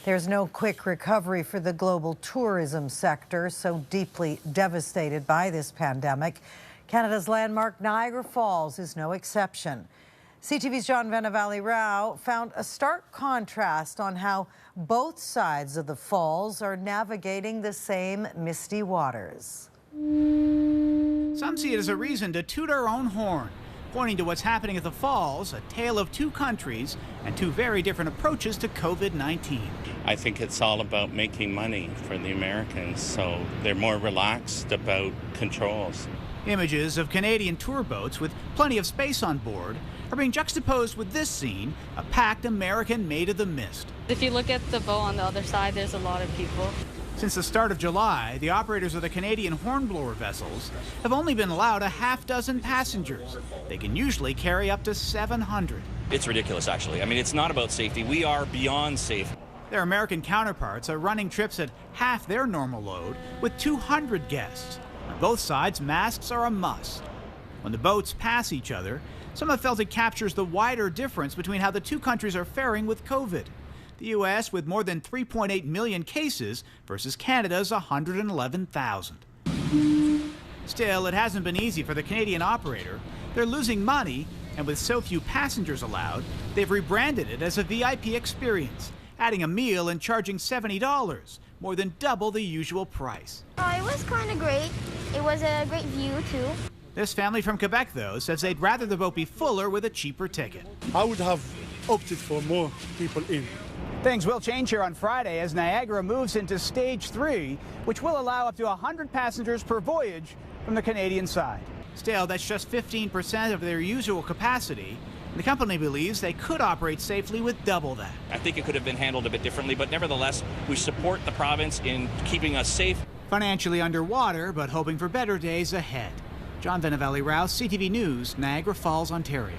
There's no quick recovery for the global tourism sector, so deeply devastated by this pandemic. Canada's landmark Niagara Falls is no exception. CTV's Vennavally-Rao found a stark contrast on how both sides of the falls are navigating the same misty waters. Some see it as a reason to toot our own horn, pointing to what's happening at the falls, a tale of two countries and two very different approaches to COVID-19. I think it's all about making money for the Americans, so they're more relaxed about controls. Images of Canadian tour boats with plenty of space on board are being juxtaposed with this scene, a packed American made of the mist. If you look at the boat on the other side, there's a lot of people. Since the start of July, the operators of the Canadian hornblower vessels have only been allowed a half dozen passengers. They can usually carry up to 700. It's ridiculous, actually. I mean, it's not about safety. We are beyond safe. Their American counterparts are running trips at half their normal load with 200 guests. On both sides, masks are a must. When the boats pass each other, some have felt it captures the wider difference between how the two countries are faring with COVID. The U.S. with more than 3.8 million cases versus Canada's 111,000. Still, it hasn't been easy for the Canadian operator. They're losing money, and with so few passengers allowed, they've rebranded it as a VIP experience, adding a meal and charging $70, more than double the usual price. It was kind of great. It was a great view, too. This family from Quebec, though, says they'd rather the boat be fuller with a cheaper ticket. I would have opted for more people in. Things will change here on Friday as Niagara moves into Stage 3, which will allow up to 100 passengers per voyage from the Canadian side. Still, that's just 15% of their usual capacity. The company believes they could operate safely with double that. I think it could have been handled a bit differently, but nevertheless, we support the province in keeping us safe. Financially underwater, but hoping for better days ahead. Vennavally-Rao, CTV News, Niagara Falls, Ontario.